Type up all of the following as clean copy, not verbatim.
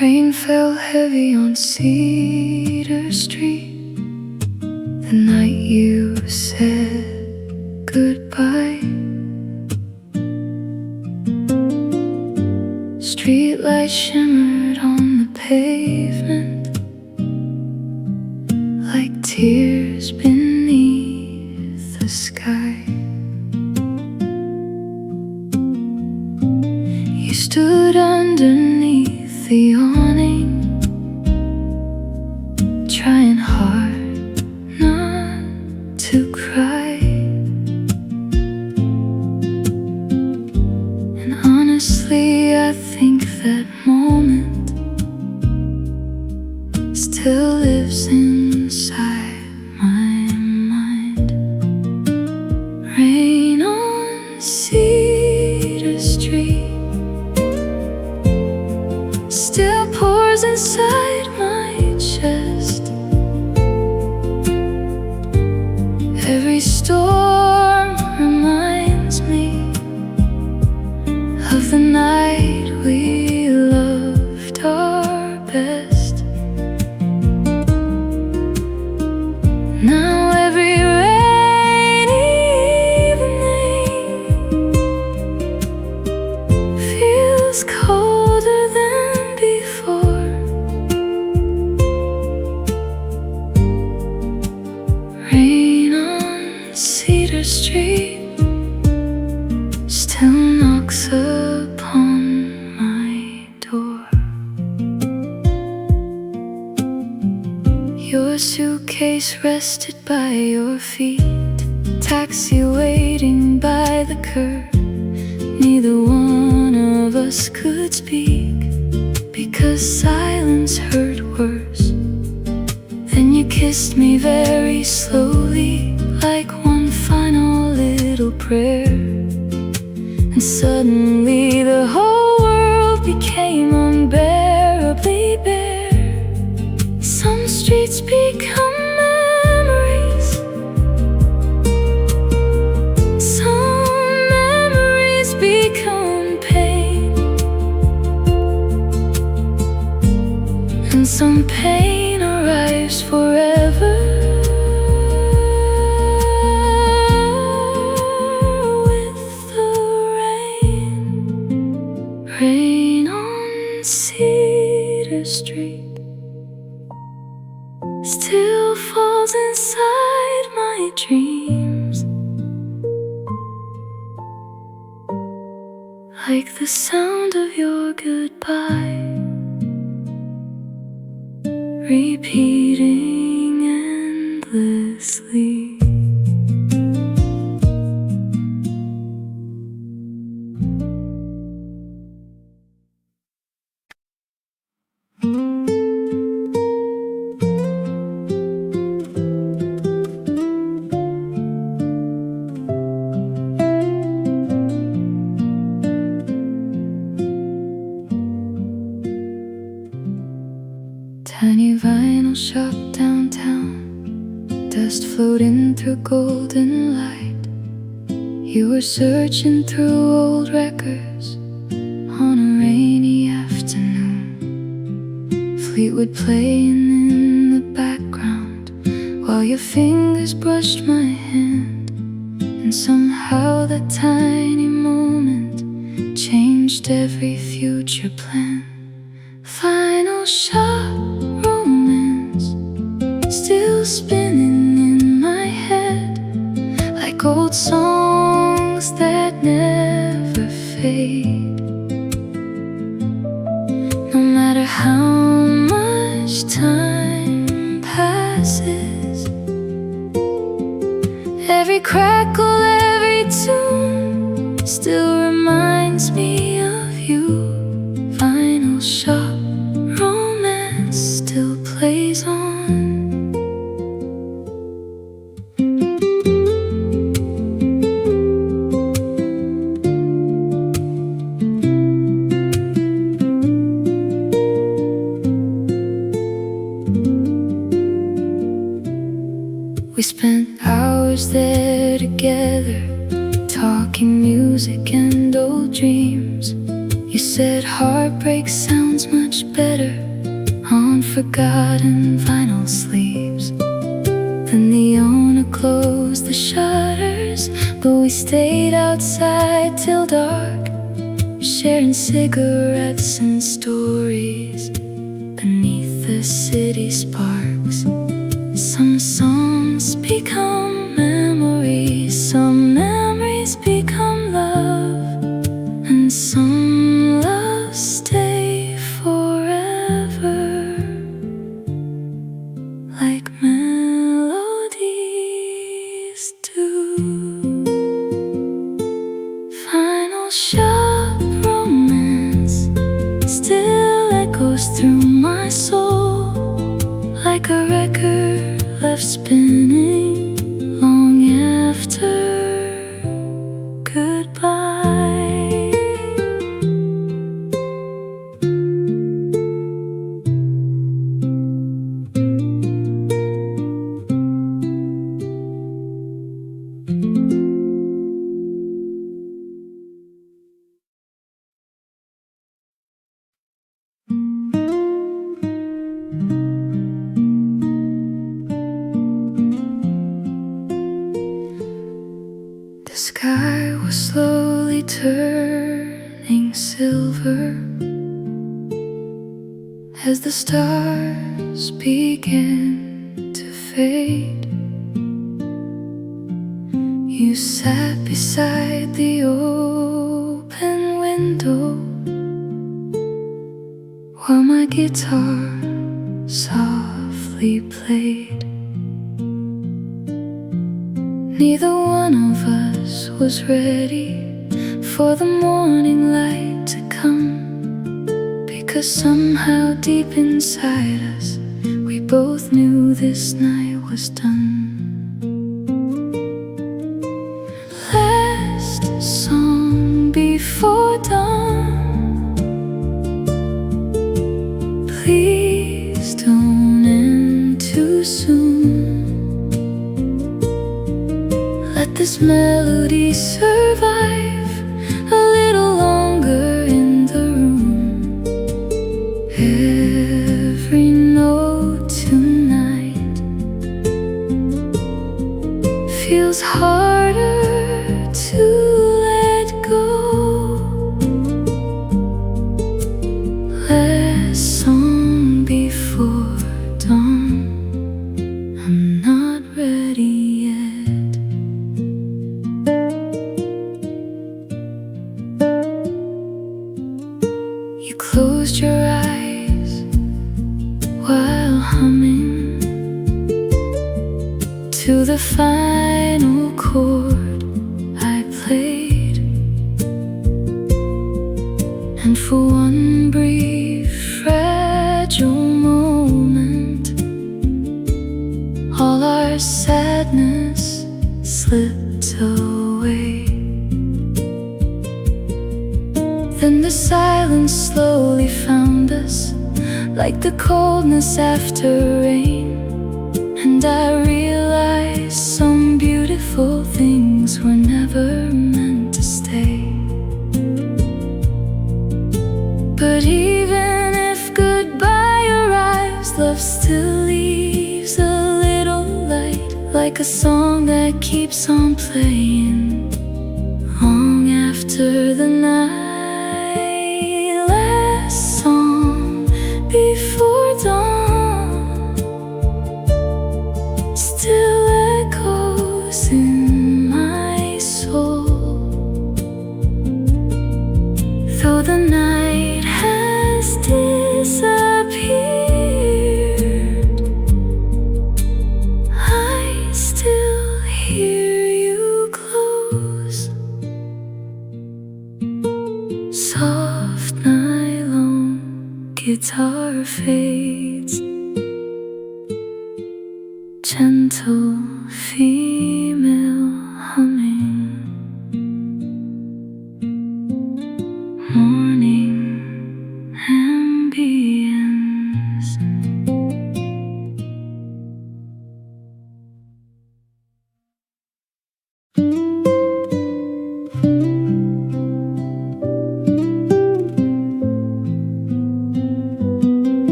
Rain fell heavy on Cedar Street the night you said goodbye. Streetlights shimmered on the pavement like tears beneath the sky. You stood underneath the awning, trying hard not to cry. And honestly, I think that moment still lives inside my mind. Rain on Cedar Street still pours inside my chest. Every storm reminds me of the night we loved our best. Now every rainy evening feels colder than before. Rain on Cedar Street still knocks upon my door. Your suitcase rested by your feet, taxi waiting by the curb. Neither one of us could speak because silence hurt worse. Then you kissed me very slowly, like one final little prayer. And suddenly the whole world became unbearably bare. Some streets become memories, some memories become pain, and some pain arrives forever with the rain. Rain on Cedar Street still falls inside my dreams, like the sound of your goodbye, repeating endlessly. Tiny vinyl shop downtown, dust floating through golden light. You were searching through old records on a rainy afternoon. Fleetwood playing in the background while your fingers brushed my hand. And somehow that tiny moment changed every future plan. Final shot romance still spinning in my head, like old songs that never fade. No matter how much time passes, every crackle, every tune still reminds me of you. Final shot romance still plays on. We spent hours there together, talking music and old dreams. You You said heartbreak sounds much better on forgotten vinyl sleeves. Then the owner closed the shutters, but we stayed outside till dark, sharing cigarettes and stories beneath the city sparks. Some songs become memories, some memories become love, and some loves stay forever, like melodies do. Final shop romance still echoes through my soul, like a record left spinning long after goodbye. The sky was slowly turning silver as the stars began to fade. You sat beside the open window while my guitar softly played. Neither one of us was ready for the morning light to come, because somehow deep inside us we both knew this night was done. Last song before dawn, please don't end too soon. Let this melody survive a little longer in the room. Every note tonight feels harder to let go. Last song before dawn, I'm not ready yet. You closed your eyes while humming to the final chord I played, and for one brief fragile moment all our sadness slipped away. Then the silence slowly found us, like the coldness after rain, and I realized some beautiful things were never meant to stay. But even if goodbye arrives, love still leaves a little light, like a song that keeps on playing long after the night. Last song before dawn still echoes in my soul, though the night has disappeared. I still hear you close. Soft nylon guitar fades, gentle female humming, morning ambience.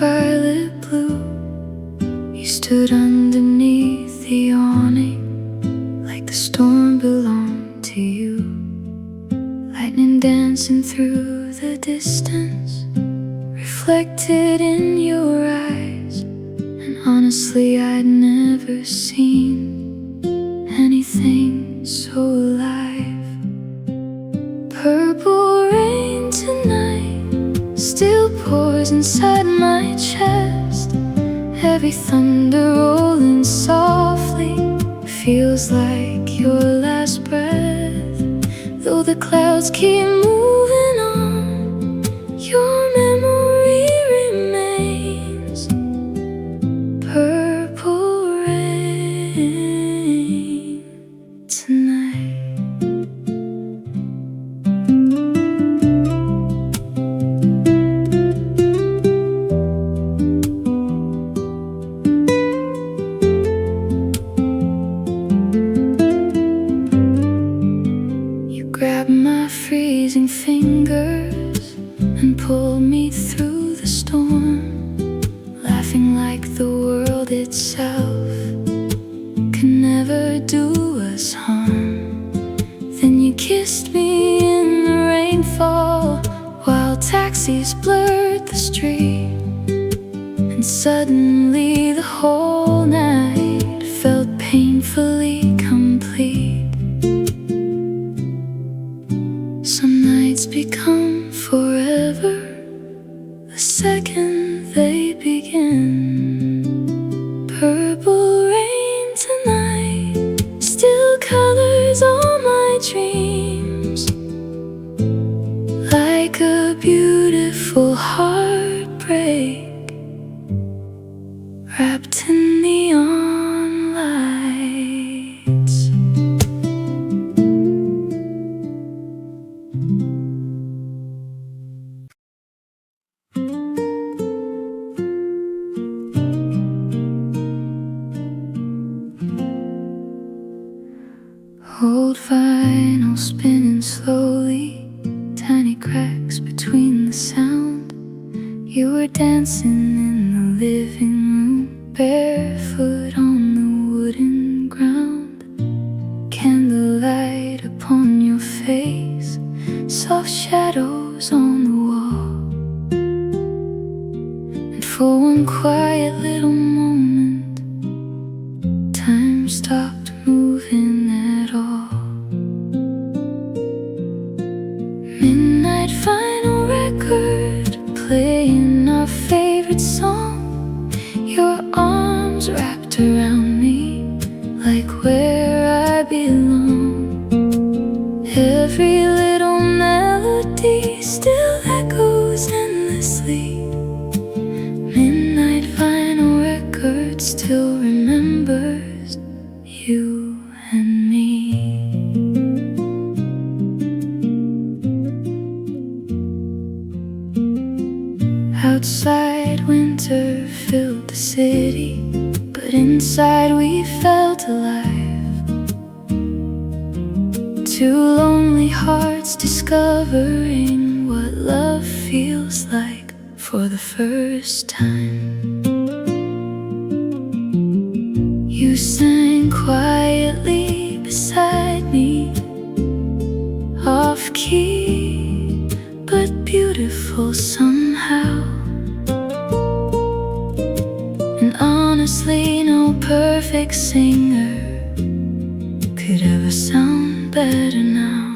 violet blue. You stood underneath the awning like the storm belonged to you. Lightning dancing through the distance, reflected in your eyes. And honestly, I'd never seen anything so alive. Purple rain tonight still pours inside my chest. Heavy thunder rolling softly feels like your last breath. Though the clouds keep moving on, your memory remains. Purple rain tonight. Grabbed my freezing fingers and pulled me through the storm, laughing like the world itself could never do us harm. Then you kissed me in the rainfall while taxis blurred the street, and suddenly the whole night felt painfully complete. Some nights become forever the second they begin. Purple rain tonight still colors all my dreams, like a beautiful heartbreak wrapped in neon lights. Old vinyl spinning slowly, tiny cracks between the sound. You were dancing in the living room, barefoot on the wooden ground. Candlelight upon your face, soft shadows on the wall. And for one quiet little moment, time stopped moving at all. Midnight vinyl record playing our favorite song. Your arms wrapped around me like where I belong. Every little melody still echoes endlessly. Midnight vinyl record still remembers you and me. Outside winter filled the city, but inside we felt alive. Two lonely hearts discovering what love feels like for the first time. You sang quietly beside me, off key but beautiful somehow. And honestly, no perfect singer could ever sound better now.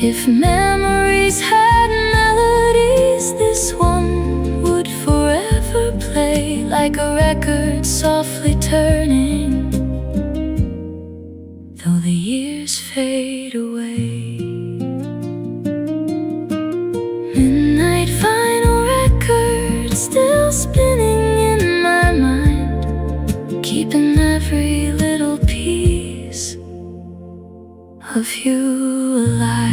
If memories had melodies, this one would forever play like a record softly turning, though the years fade away. Midnight vinyl record still spinning in my mind, keeping every little piece of you alive.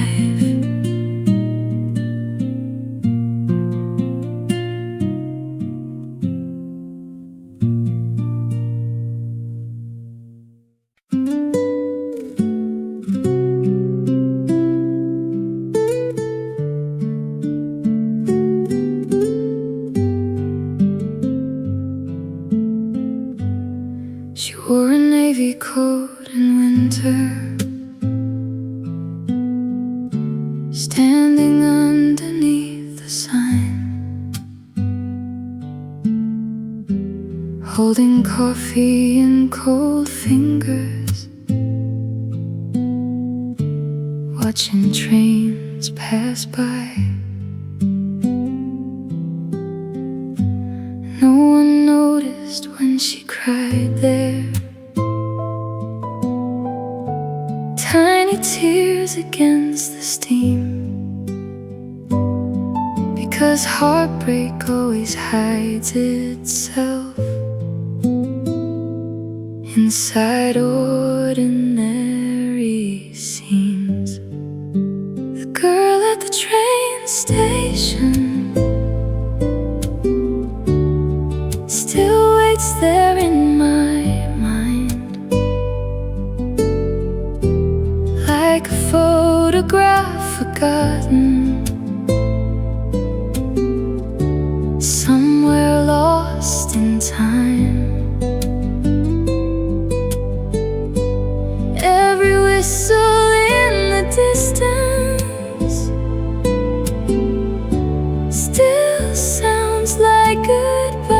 heavy coat in winter, standing underneath the sign, holding coffee in cold fingers, watching trains pass by. No one noticed when she cried there, tiny tears against the steam, because heartbreak always hides itself inside ordinary scenes. The girl at the train station still waits there in my mind, like a photograph forgotten, somewhere lost in time. Every whistle in the distance still sounds like goodbye.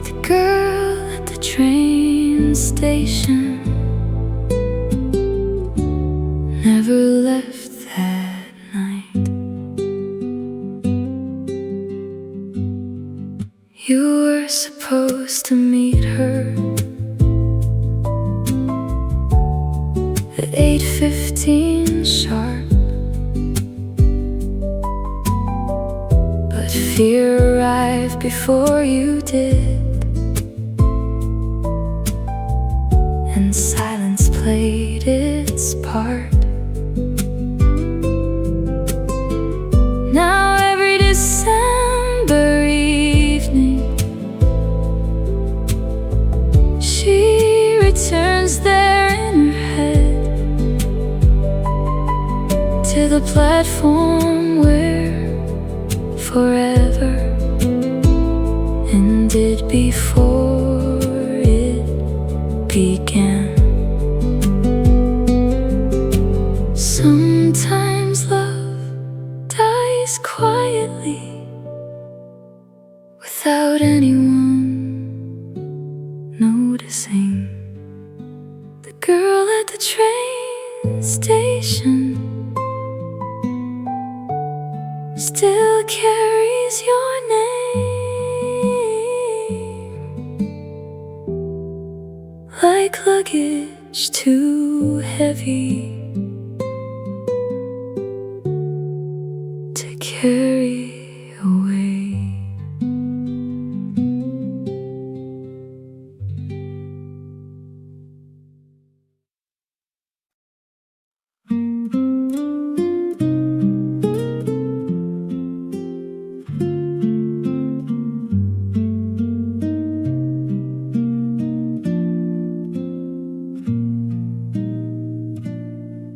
The girl at the train station never left that night. You were supposed to meet her at 8:15 sharp, but fear arrived before you did, and silence played its part. Now every December evening she returns there in her head, to the platform where forever ended before it began. Sometimes love dies quietly without anyone noticing. The girl at the train station still carries your name, like luggage too heavy to carry away.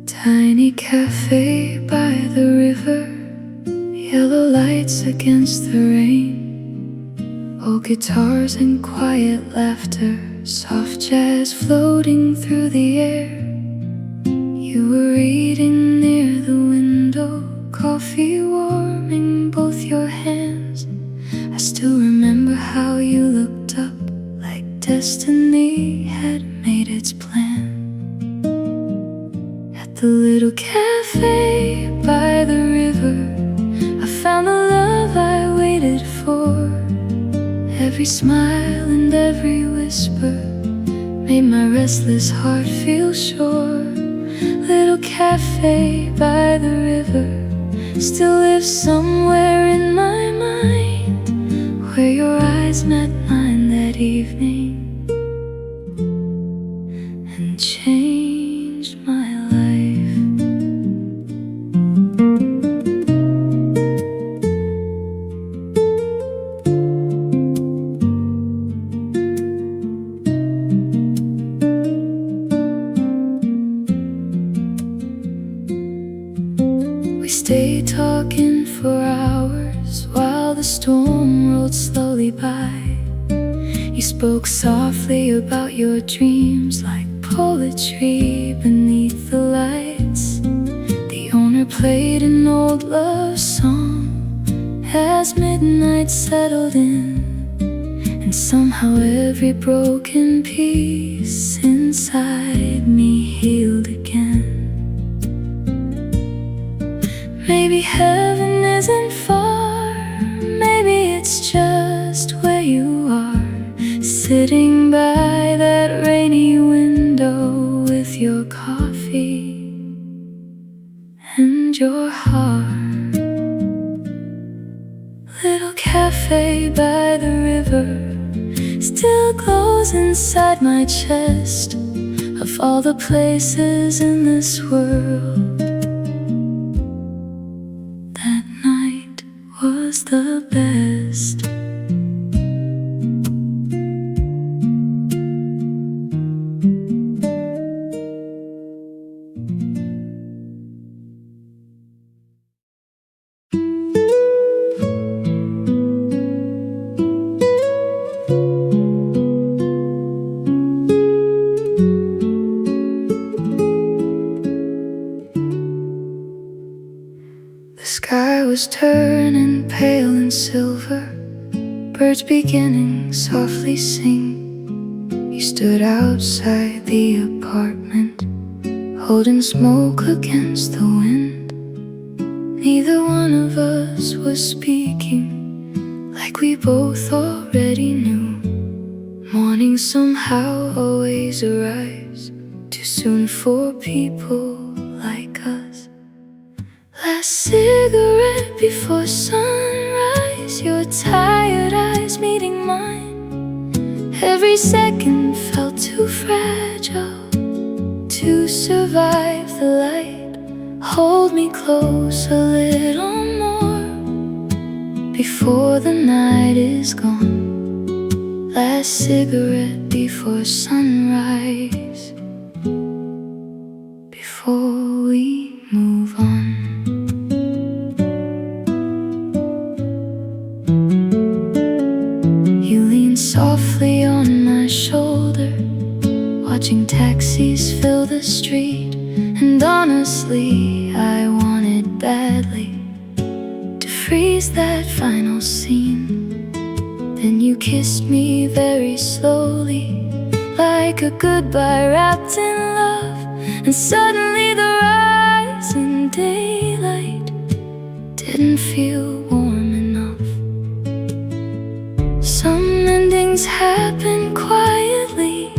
Tiny cafe by the river, yellow lights against the rain, old guitars and quiet laughter, soft jazz floating through the air. You were reading near the window, coffee warming both your hands. I still remember how you looked up, like destiny had made its plan. The little cafe by the river, I found the love I waited for. Every smile and every whisper made my restless heart feel sure. Little cafe by the river still lives somewhere in my mind, where your eyes met mine that evening and changed my life. We stayed talking for hours while the storm rolled slowly by. spoke softly about your dreams like poetry beneath the lights. The owner played an old love song as midnight settled in, and somehow every broken piece inside me healed again. Maybe heaven isn't far, maybe it's just where you are, sitting by that rainy window with your coffee and your heart. Little cafe by the river still glows inside my chest, of all the places in this world. That night was the best. The sky was turning pale and silver, birds beginning softly sing. You stood outside the apartment, holding smoke against the wind. Neither one of us was speaking, like we both already knew. Morning somehow always arrives too soon for people like us. Last cigarette before sunrise, your tired eyes meeting mine. Every second felt too fragile to survive the light. Hold me close a little more before the night is gone. Last cigarette before sunrise, before we move on. Softly on my shoulder, watching taxis fill the street. And honestly, I wanted badly to freeze that final scene. Then you kissed me very slowly, like a goodbye wrapped in love. And suddenly the rising daylight didn't feel warm enough. Some endings happen quietly,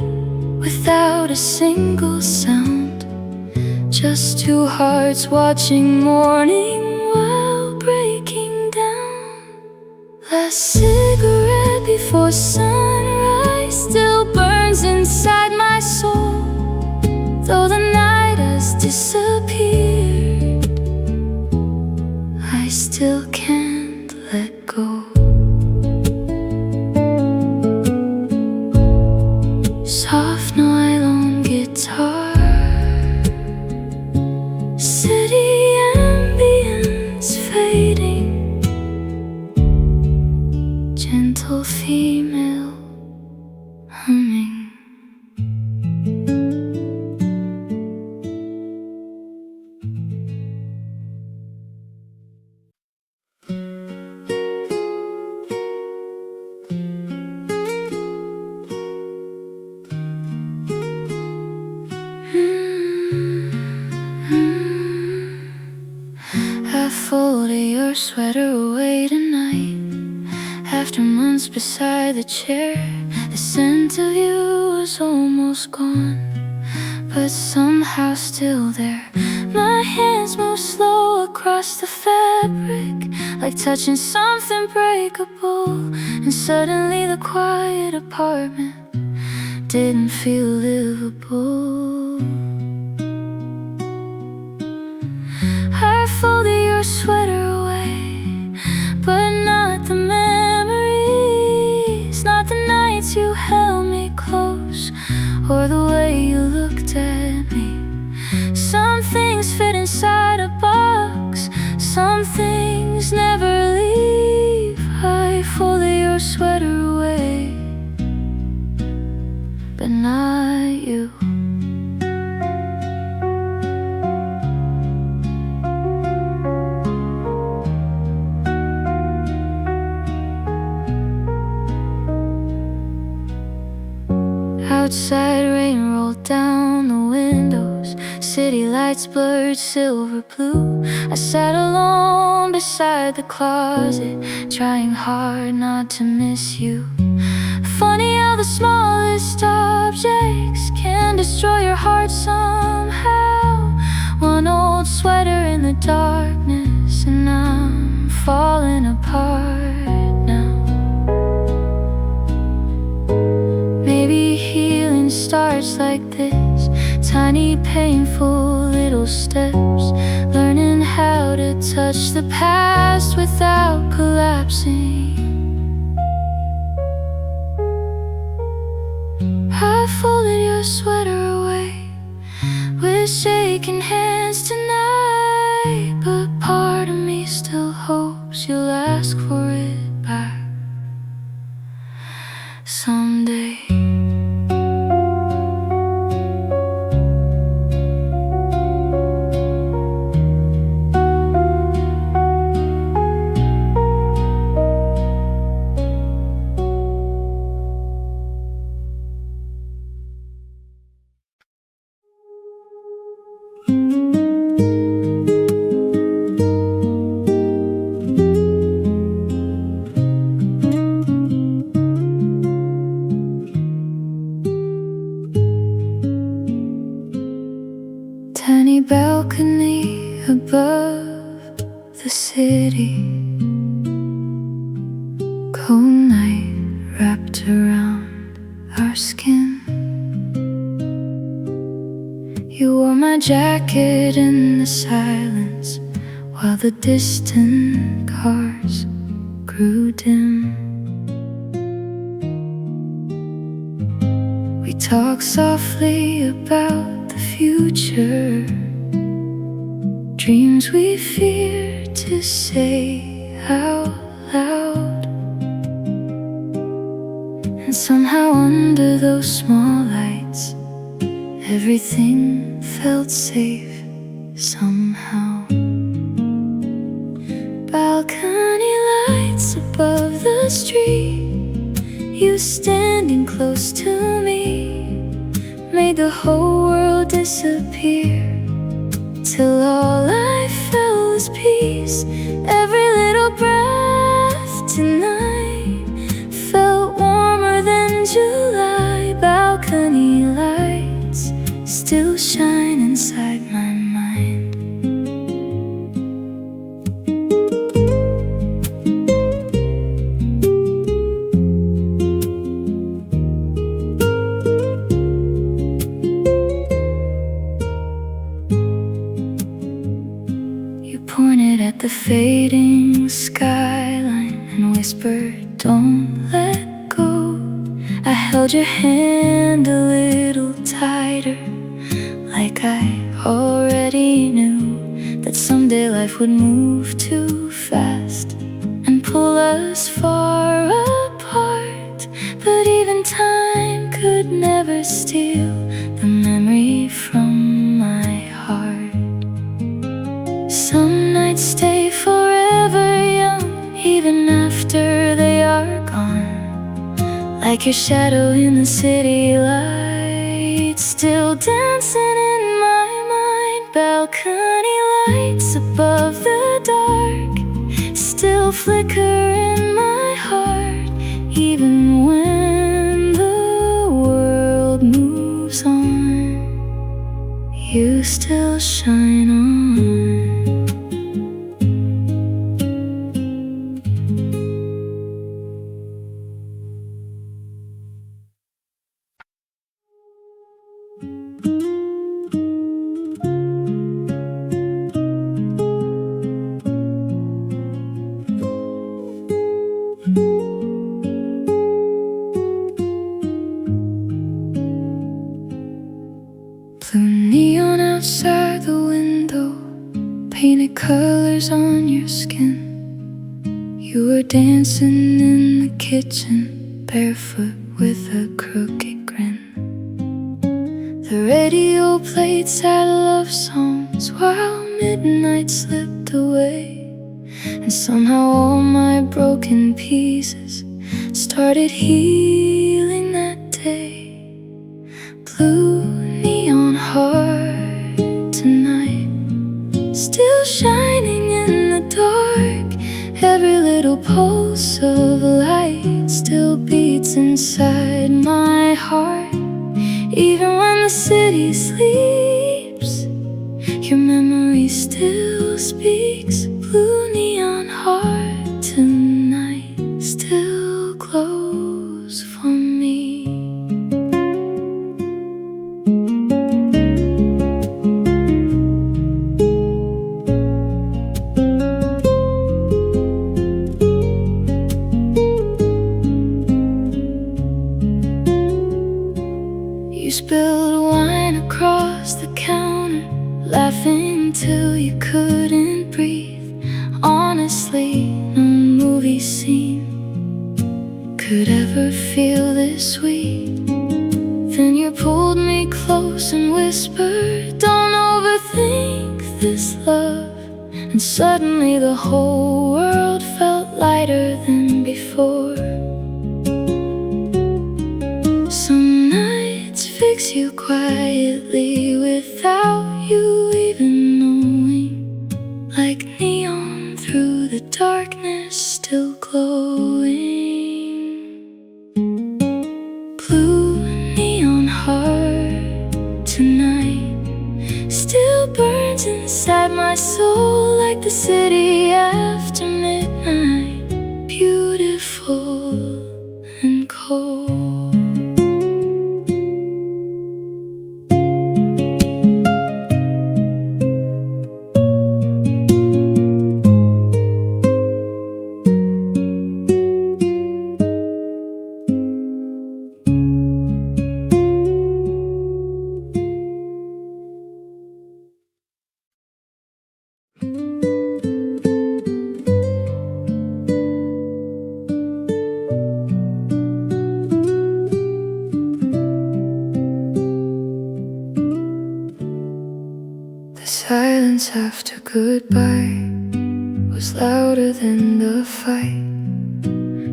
without a single sound. Just two hearts watching morning while breaking down. Last cigarette before sunrise still burns inside my soul, though the night has disappeared. I still can't let go. Soft nylon guitar, city ambience fading, gentle female humming. I folded your sweater away tonight. After months beside the chair, the scent of you was almost gone, but somehow still there. My hands move slow across the fabric, like touching something breakable. And suddenly the quiet apartment didn't feel livable. I folded your sweater away, but not the memories, not the nights you held me close, or the way you looked at me. Some things fit inside a box, some things never leave. I folded your sweater away, outside, rain rolled down the windows, city lights blurred silver blue. I sat alone beside the closet, trying hard not to miss you. Funny how the smallest objects can destroy your heart somehow. One old sweater in the darkness, and I'm falling apart now. Maybe healing starts like this, tiny painful little steps, learning how to touch the past without collapsing. I folded your sweater away with shaking hands tonight, but part of me still hopes you'll ask for it back someday. Tiny balcony above the city, cold night wrapped around our skin. You wore my jacket in the silence while the distant cars grew dim. We talked softly about the future, dreams we fear to say out loud. And somehow under those small lights, everything felt safe somehow. Balcony lights above the street, you standing close to me, made the whole world disappear, till all I felt was peace. Every little breath tonight felt warmer than July. Balcony lights still shine inside my mind. Pointed at the fading skyline and whispered, "Don't let go." I held your hand a little tighter, like I already knew that someday life would move too fast and pull us far apart. But even time could never steal the memory from my heart. Some nights stay forever young, even after they are gone, like your shadow in the city lights, still dancing in my mind. Balcony lights above the dark still flicker in my heart, even when the world moves on, you still shine on. Blue neon outside the window, painted colors on your skin. You were dancing in the kitchen, barefoot with a crooked grin. The radio played sad love songs while midnight slipped away, and somehow all my broken pieces started healing that day. blue neon heart tonight, still shining in the dark. Every little pulse of light still beats inside my heart. Even when the city sleeps, your memory still speaks. Blue neon heart tonight still glows for me. You spilled wine across the counter, laughing till you couldn't breathe. Honestly, no movie scene could ever feel this sweet. Then you pulled me close and whispered, don't overthink this love. And suddenly the whole world felt lighter than before. Some nights fix you quietly without you even knowing, like neon through the darkness still glowing. Blue neon heart tonight still burns inside my soul, like the city after midnight, beautiful and cold. The silence after goodbye was louder than the fight.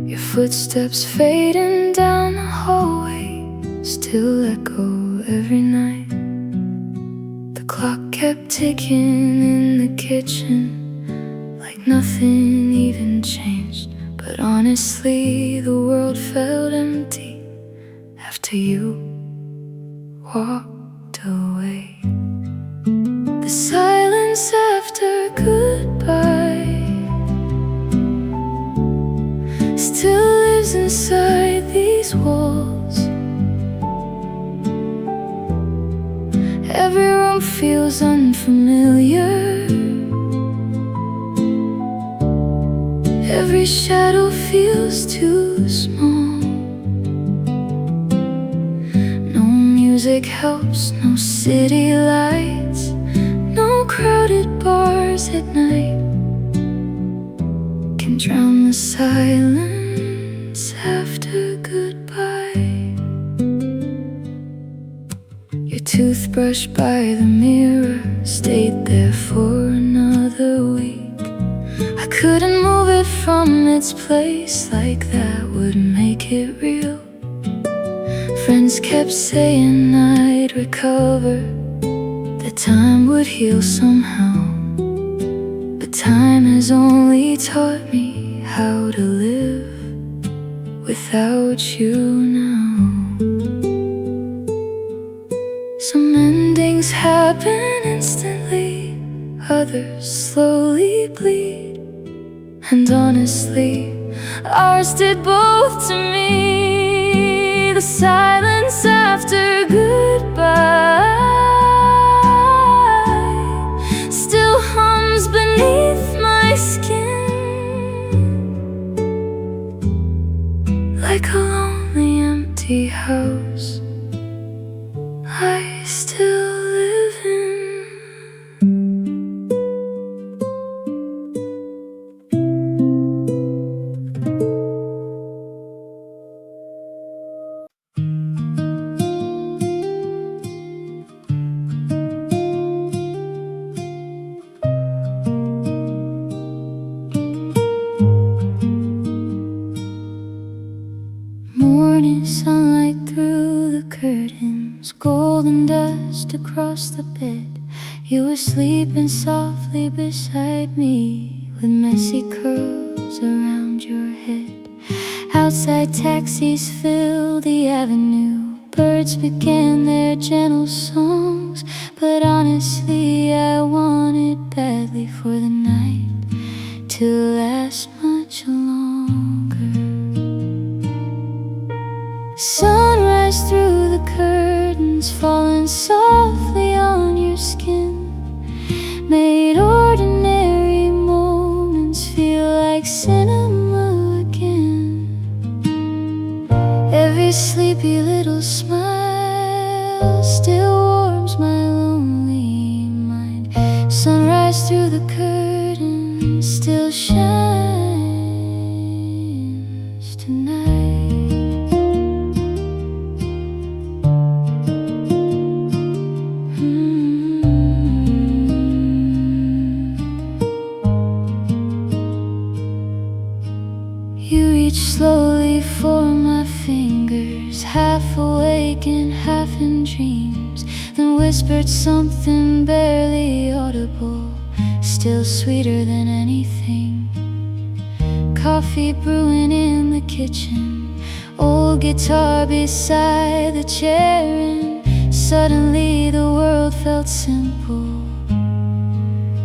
Your footsteps fading down the hallway still echo every night. The clock kept ticking in the kitchen, like nothing even changed. But honestly, the world felt empty after you walked away. The silence after goodbye still lives inside these walls. Every room feels unfamiliar, every shadow feels too small. No music helps, no city lights, no crowded bars at night can drown the silence after goodbye. Your toothbrush by the mirror stayed there for another week. I couldn't move it from its place, like that would make it real. Friends kept saying I'd recover, that time would heal somehow. But time has only taught me how to live without you now. Some endings happen instantly, others slowly bleed. And honestly, ours did both to me. The silence after goodbye still hums beneath my skin, like a lonely empty house I still live in. slipped across the bed. You were sleeping softly beside me, with messy curls around your head. Outside, taxis filled the avenue. Birds began their gentle songs. But honestly, I wanted badly for the night to last much longer. Sunrise through the curtains, falling softly on your skin, made ordinary moments feel like cinema again. Every sleepy little smile still warms my lonely mind. Sunrise through the curtains still shines tonight. You reach slowly for my fingers, half awake and half in dreams, then whispered something barely audible, still sweeter than anything. Coffee brewing in the kitchen, old guitar beside the chair, and suddenly the world felt simple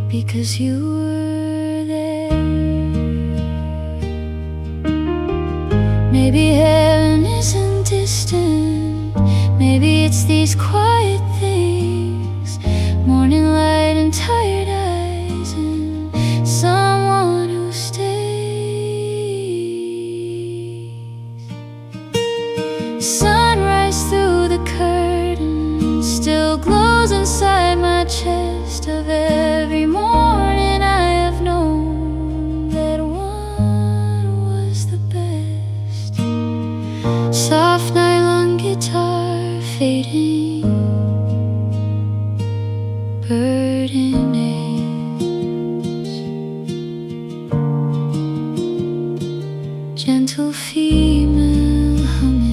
because you were there. Maybe heaven isn't distant, maybe it's these quiet things, morning light and tired eyes, and someone who stays. Sunrise through the curtain still glows inside my chest. Of every morning I have known, that one was the best. Soft nylon guitar fading, bird in eggs, gentle female humming.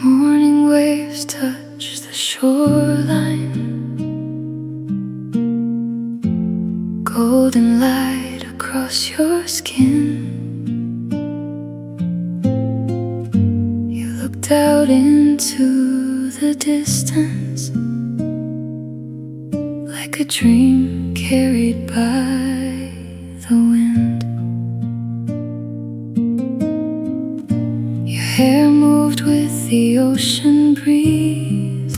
Morning waves touch the shoreline, golden light across your skin. You looked out into the distance, like a dream carried by the wind. Your hair moved with the ocean breeze,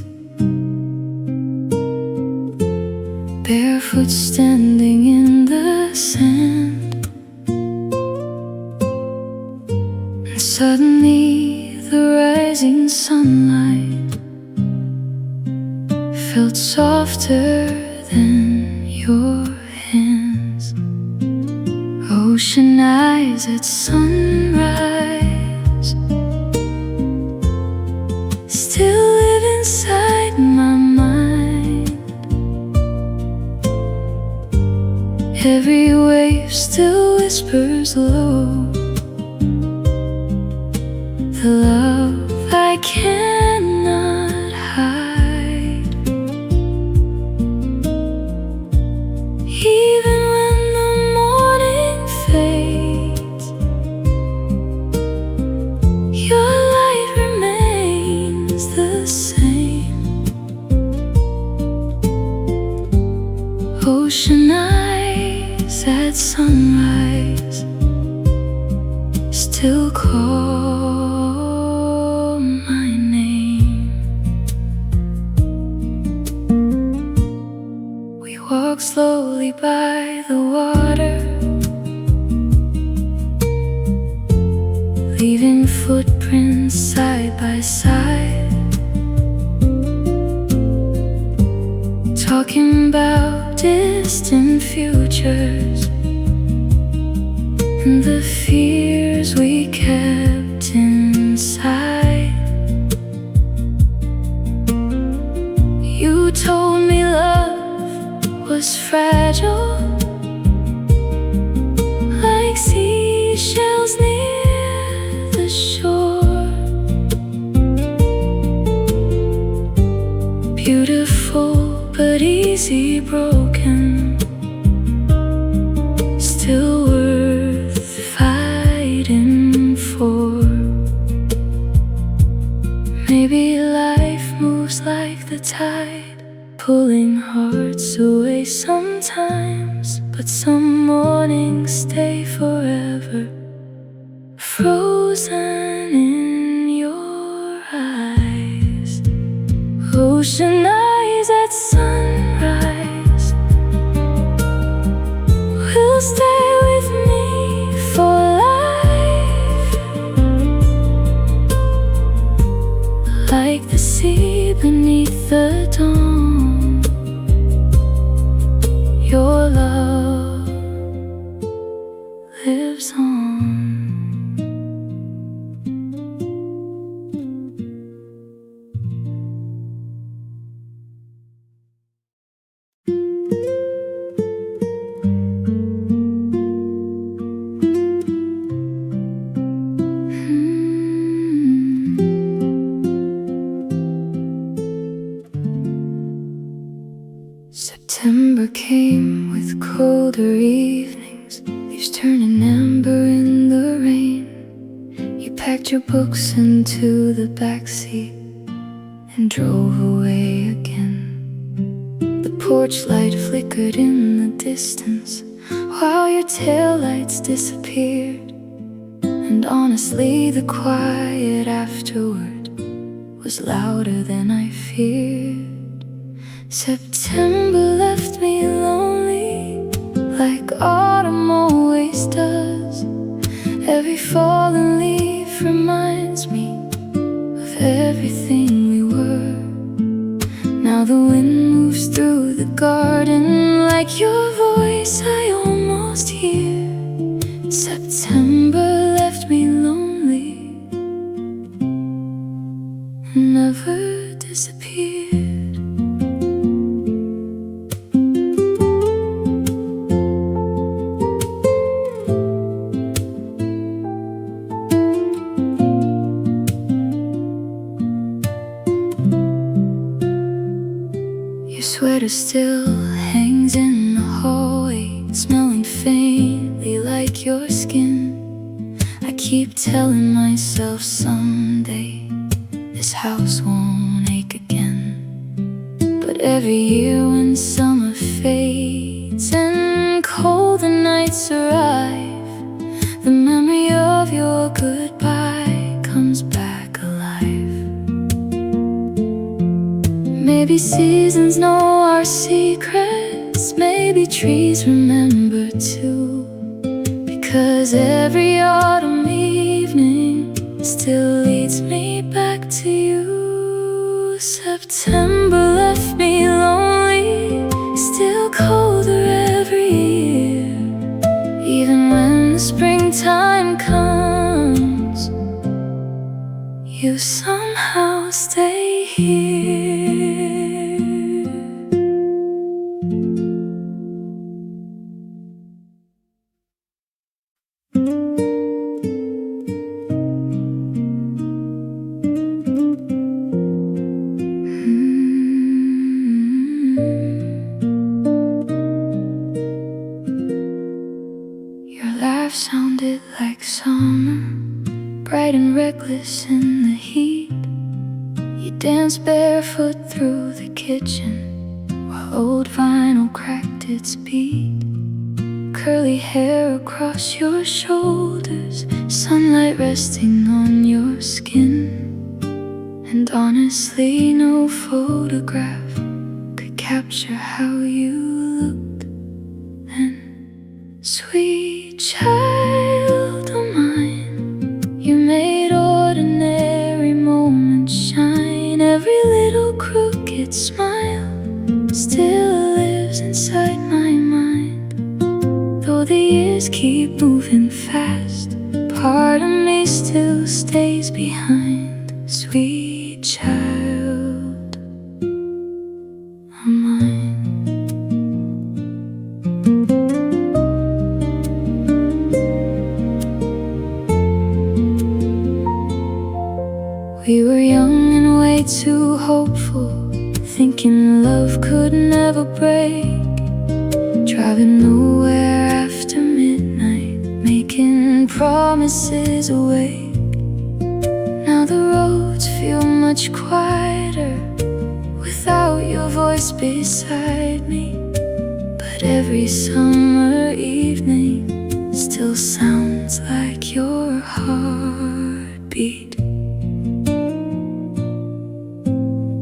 barefoot standing in the sand. And suddenly the rising sunlight felt softer than your hands. Ocean eyes at sunrise still live inside my mind. Every wave still whispers low the love I cannot hide. Even when the morning fades, your light remains the same. Ocean eyes at sunrise still call my name. We walk slowly by the water, friends side by side, talking about distant futures and the fears we kept inside. You told me love was fragile, like seashells near the shore. Beautiful but easy broken, still worth fighting for. Maybe life moves like the tide, pulling hearts away sometimes, but some mornings stay forever, frozen in your eyes. Ocean eyes at sunrise will stay with me for life, like the sea beneath the dawn. Your love lives on. September came with colder evenings, leaves turning amber in the rain. You packed your books into the backseat and drove away again. The porch light flickered in the distance while your taillights disappeared. And honestly, the quiet afterward was louder than I feared. September left me lonely, like autumn always does. Every fallen leaf reminds me of everything we were. Now the wind moves through the garden, like your voice I almost hear. September left me lonely, never disappeared. Your sweater still hangs in the hallway, smelling faintly like your skin. I keep telling myself someday this house won't ache again. But every year when summer fades and colder nights arrive, the memory of your goodbye comes back alive. Maybe seasons know our secrets, maybe trees remember too, because every autumn evening still leads me back to you. September left me lonely, still colder every year. Even when the springtime comes, you somehow stay here. Your laugh sounded like summer, bright and reckless in the heat. You danced barefoot through the kitchen while old vinyl cracked its beat. Curly hair across your shoulders, sunlight resting on your skin. And honestly, no photograph could capture how you looked then. Sweet child of mine, you made ordinary every little crooked smile still lives inside my mind. Though the years keep moving fast, part of me still stays behind. Sweet child of mine. We were young and way too hopeful, thinking love could never break. Driving nowhere after midnight, making promises awake. Now the roads feel much quieter without your voice beside me. But every summer evening still sounds like your heartbeat.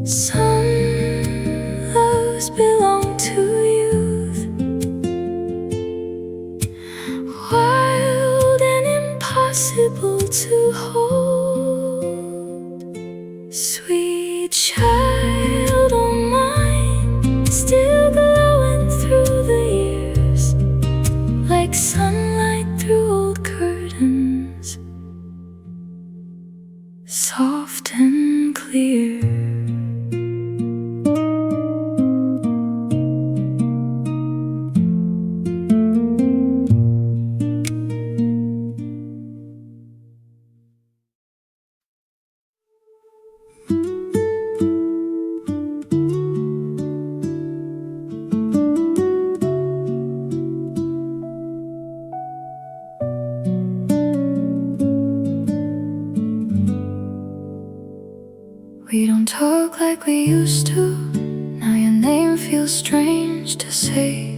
Some loves belong to youth, wild and impossible to hold. Sweet child of mine, still glowing through the years, like sunlight through old curtains, soft and clear. We don't talk like we used to. Now your name feels strange to say.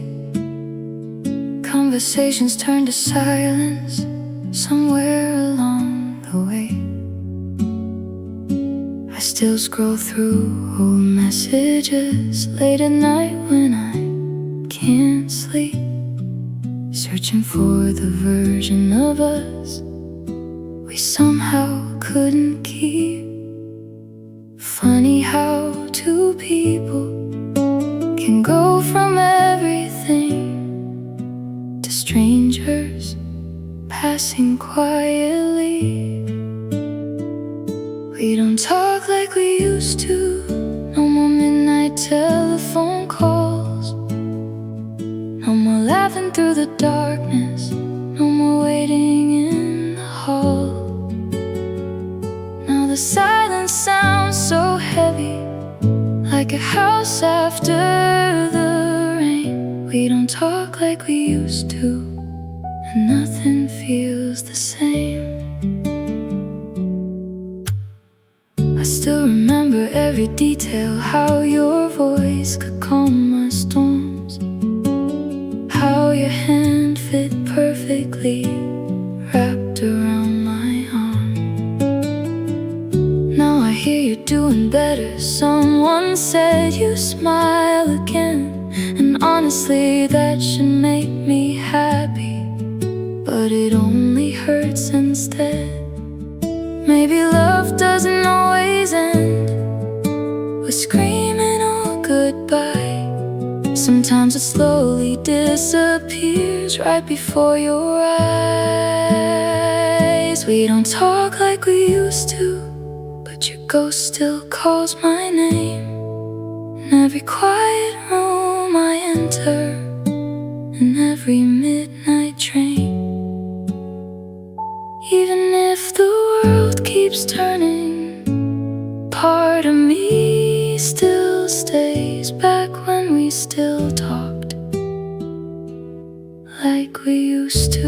Conversations turn to silence somewhere along the way. I still scroll through old messages late at night when I can't sleep, searching for the version of us we somehow couldn't keep. Funny how two people can go from everything to strangers passing quietly. We don't talk like we used to. No more midnight telephone calls, no more laughing through the darkness, no more waiting in the hall. Now the silence sounds so heavy, like a house after the rain. We don't talk like we used to, and nothing feels the same. I still remember every detail, how your voice could calm my storms, how your hand fit perfectly wrapped around my arm. Now I hear you're doing better. Someone said you smile again, and honestly that should make me happy, but it only hurts instead. Maybe love doesn't always end with screaming or goodbye. Sometimes it slowly disappears right before your eyes. We don't talk like we used to, but your ghost still calls my name in every quiet room I enter, in every midnight train. Even if the world keeps turning, part of me still stays back when we still talked like we used to.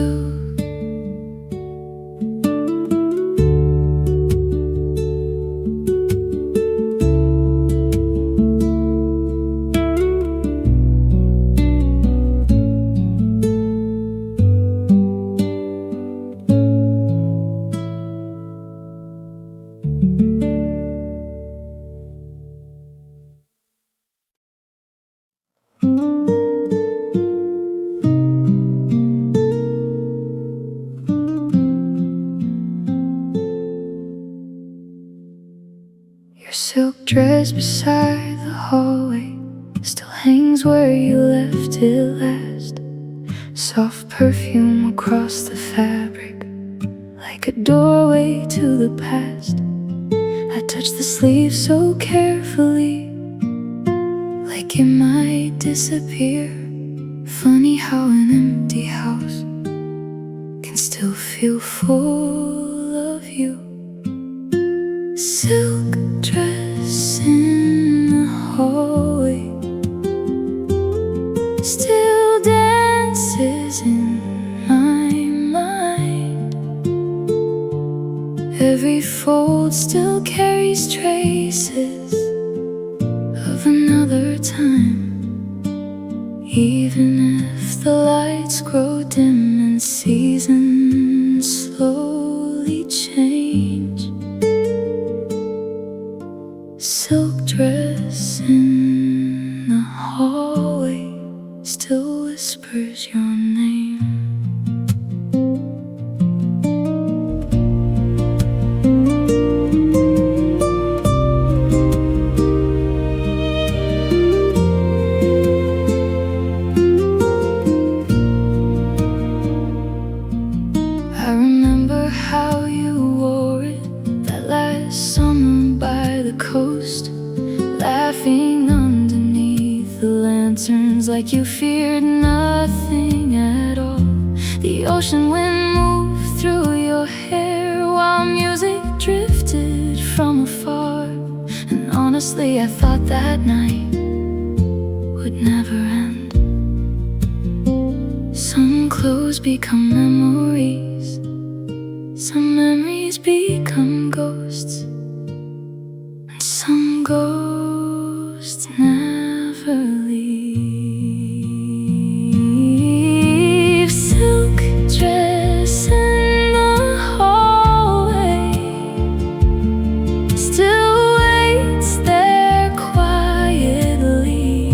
dress beside the hallway still hangs where you left it last. Soft perfume across the fabric, like a doorway to the past. I touch the sleeve so carefully, like it might disappear. Funny how an empty house can still feel full of you. Silk dress in the hallway still dances in my mind. Every fold still carries traces of another time, even if the lights grow dim and seasons slowly change. Silk dress in the hallway still whispers your name. I remember how you wore it that last summer by the coast, laughing underneath the lanterns like you feared nothing at all. The ocean wind moved through your hair while music drifted from afar. And honestly, I thought that night would never end. Some clothes become memories, some memories become ghosts, and some ghosts never leave. Silk dress in the hallway still waits there quietly,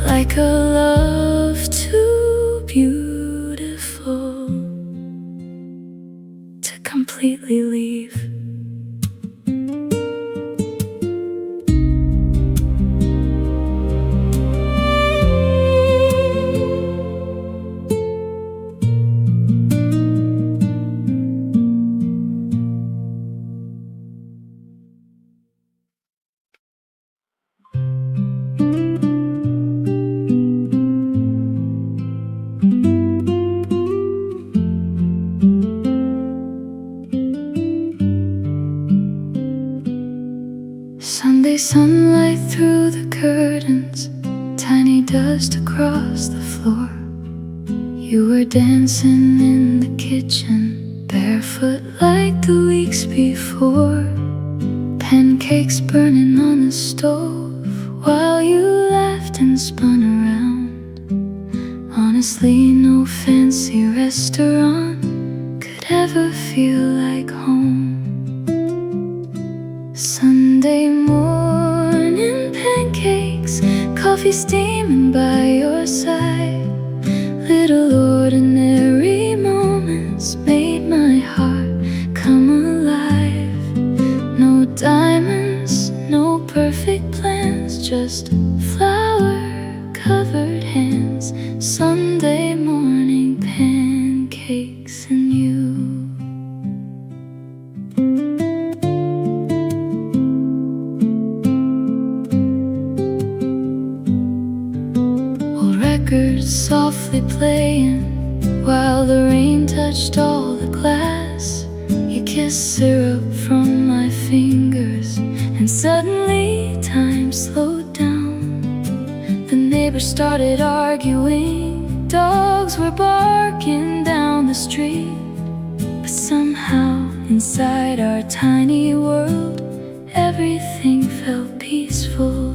like a love too beautiful to completely leave. Sunday sunlight through the curtains, tiny dust across the floor. You were dancing in the kitchen, barefoot like the weeks before. Pancakes burning on the stove while you laughed and spun around. Honestly, no fancy restaurant could ever feel like home. Sunday morning pancakes, coffee steaming by your side. Little ordinary moments made my heart come alive. No diamonds, no perfect plans, just flower-covered hands. Sunday morning pancakes and you. Softly playing while the rain touched all the glass. You kissed syrup from my fingers, and suddenly time slowed down. The neighbors started arguing, dogs were barking down the street. But somehow inside our tiny world, everything felt peaceful.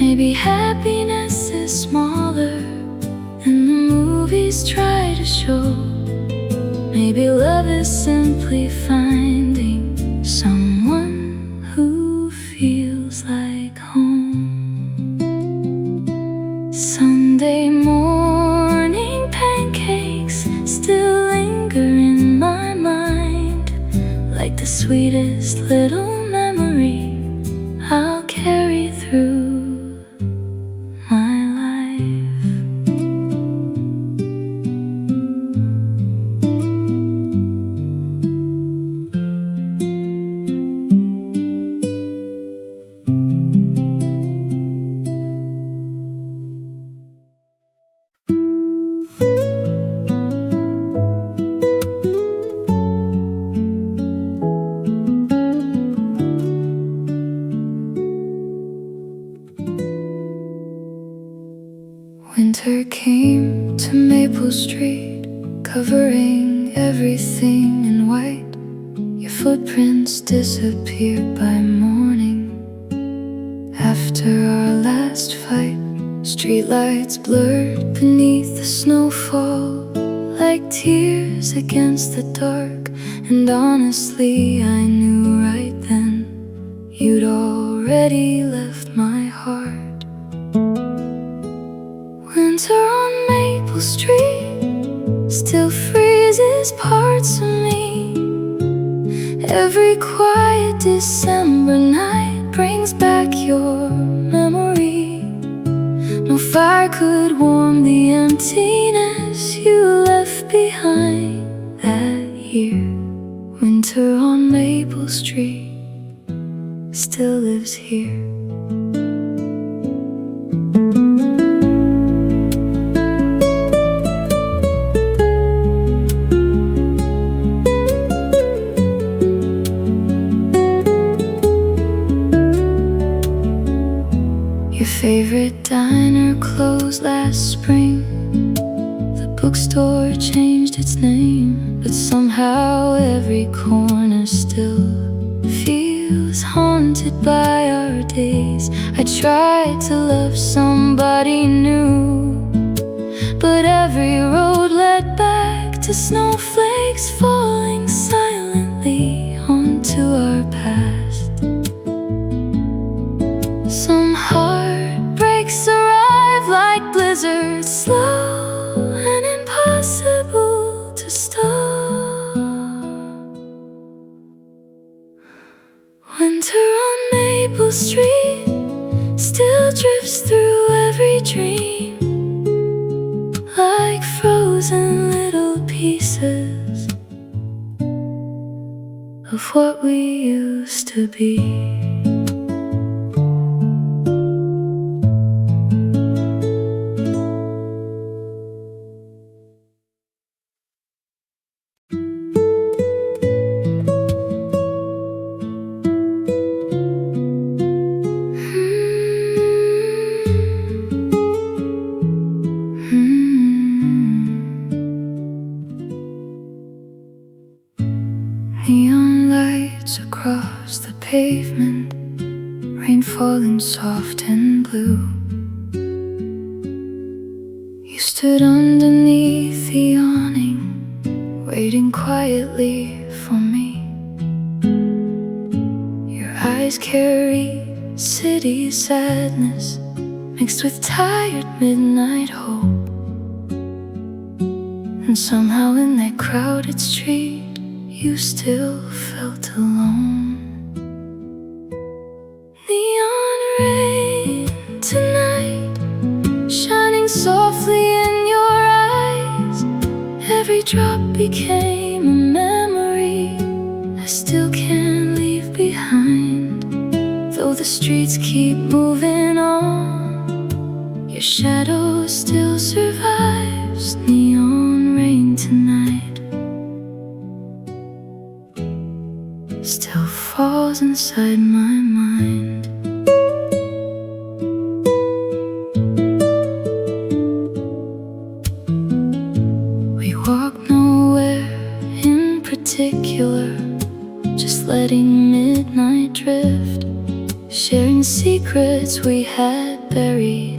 Maybe happiness is smaller than the movies try to show. Maybe love is simply finding someone who feels like home. Sunday morning pancakes still linger in my mind, like the sweetest little memory I'll carry through my life. Winter came to Maple Street, covering everything in white. Your footprints disappeared by morning. After our last fight, streetlights blurred beneath the snowfall like tears against the dark. And honestly, I knew right then you'd already left my heart. Winter on Maple Street still freezes parts of me. Every quiet December night brings back your memory. No fire could warm the emptiness you left behind that year. Winter on Maple Street still lives here. Your favorite diner closed last spring. The bookstore changed its name, but somehow every corner still feels haunted by our days. I tried to love somebody new, but every road led back to snowflakes falling silently onto our past. Some heartbreaks arrive like blizzards, slow and impossible to stop. Winter on Maple Street still drifts through every dream, like frozen little pieces of what we used to be. Neon lights across the pavement, rain falling soft and blue. You stood underneath the awning, waiting quietly for me. Your eyes carry city sadness mixed with tired midnight hope. And somehow in that crowded street you still felt alone. Neon rain tonight, shining softly in your eyes. Every drop became a memory I still can't leave behind. Though the streets keep moving on, your shadow still survives. Neon rain tonight still falls inside my mind. We walk nowhere in particular, just letting midnight drift, sharing secrets we had buried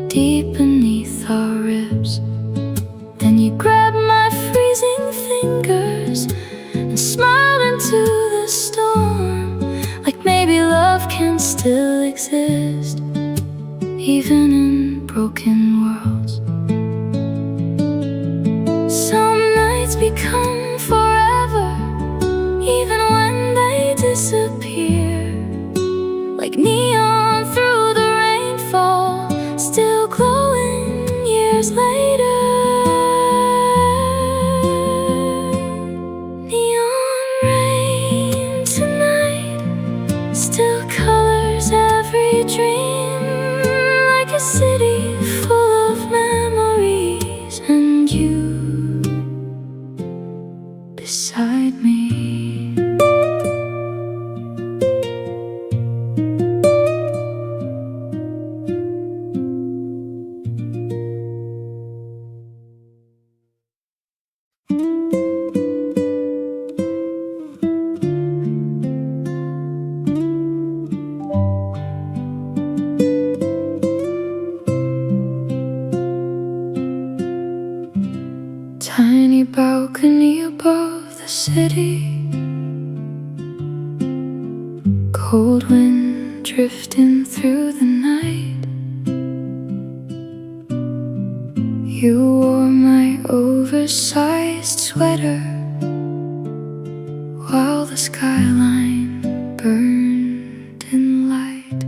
deep beneath our ribs. Then you grabbed my freezing fingers and smiled into the storm, like maybe love can still exist, even in broken worlds. Some nights become forever, even when cold wind drifting through the night. You wore my oversized sweater while the skyline burned in light.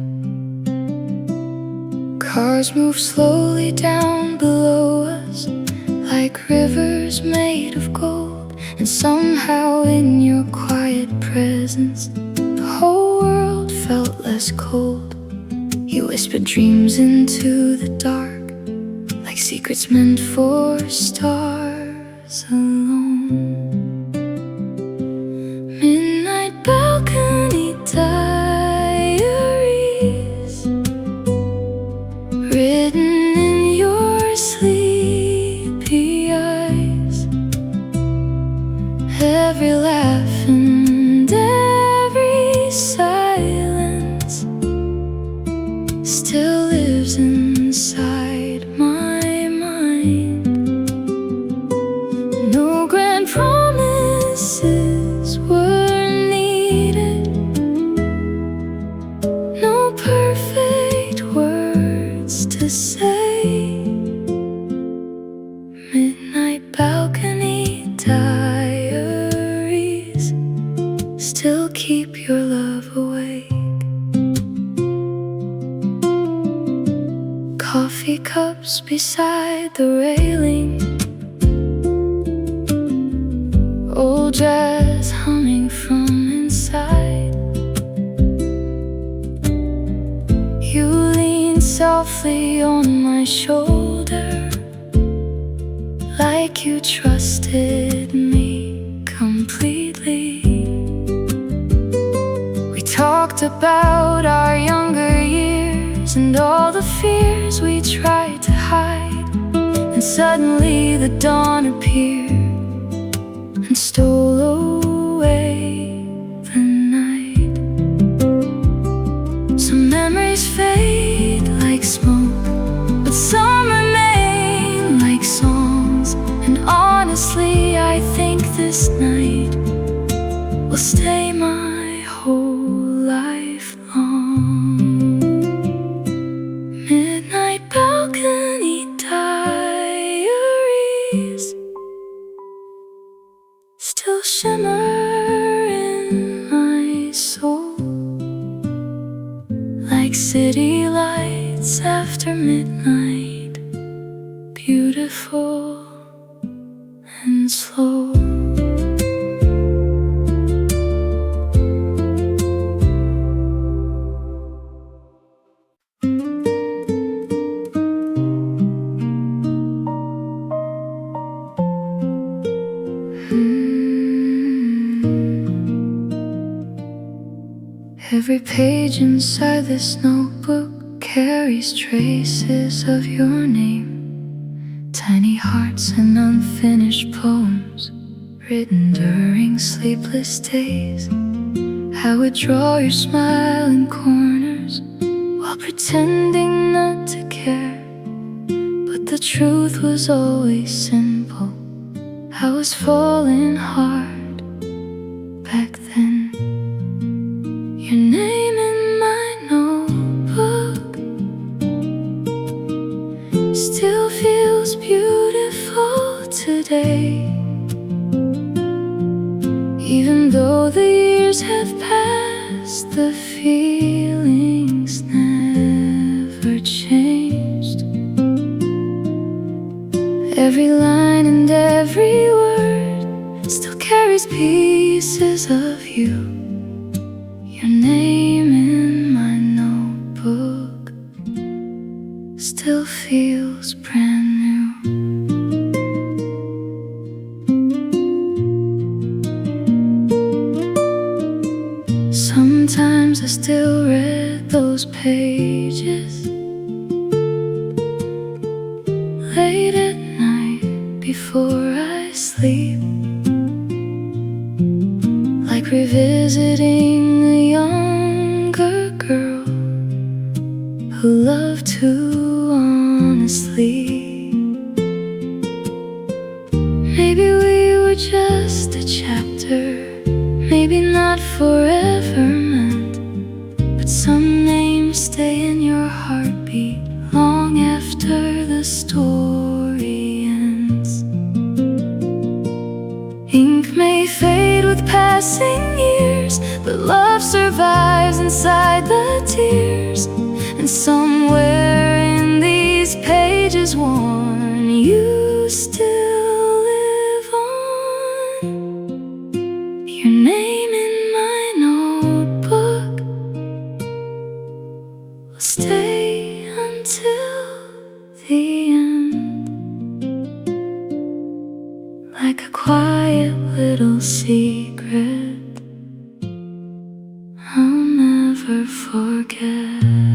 Cars move slowly down below us like rivers made of gold. And somehow in your quiet presence the whole world felt less cold. You whispered dreams into the dark like secrets meant for stars alone. Midnight balcony diaries written in your sleepy eyes. Every laugh and every silence still lives inside my mind. No grand promises were needed, no perfect words to say. Midnight balcony diaries still keep your love awake. Coffee cups beside the railing, old jazz humming from inside. You lean softly on my shoulder like you trusted me completely. We talked about our younger years and all the fears we tried to hide. And suddenly the dawn appeared and stole away the night. Some memories fade like smoke, but some remain like songs. And honestly, I think this night will stay my whole life long. Midnight balcony diaries still shimmer in my soul like city lights after midnight, beautiful and slow. Every page inside this notebook carries traces of your name, tiny hearts and unfinished poems written during sleepless days. I would draw your smile in corners while pretending not to care, but the truth was always simple. I was falling hard back then. Your name in my notebook still feels beautiful today. Even though the years have passed, the feelings never changed. Every line and every word still carries pieces of you. Your name in my notebook still feels brand new. Sometimes I still read those pages late at night before I sleep, like revisiting a younger girl who loved too honestly. Maybe we were just a chapter, maybe not forever meant, passing years, but love survives inside the tears. And somewhere in these pages worn, you still live on. Your name in my notebook will stay until the end, like a quiet little secret I'll never forget.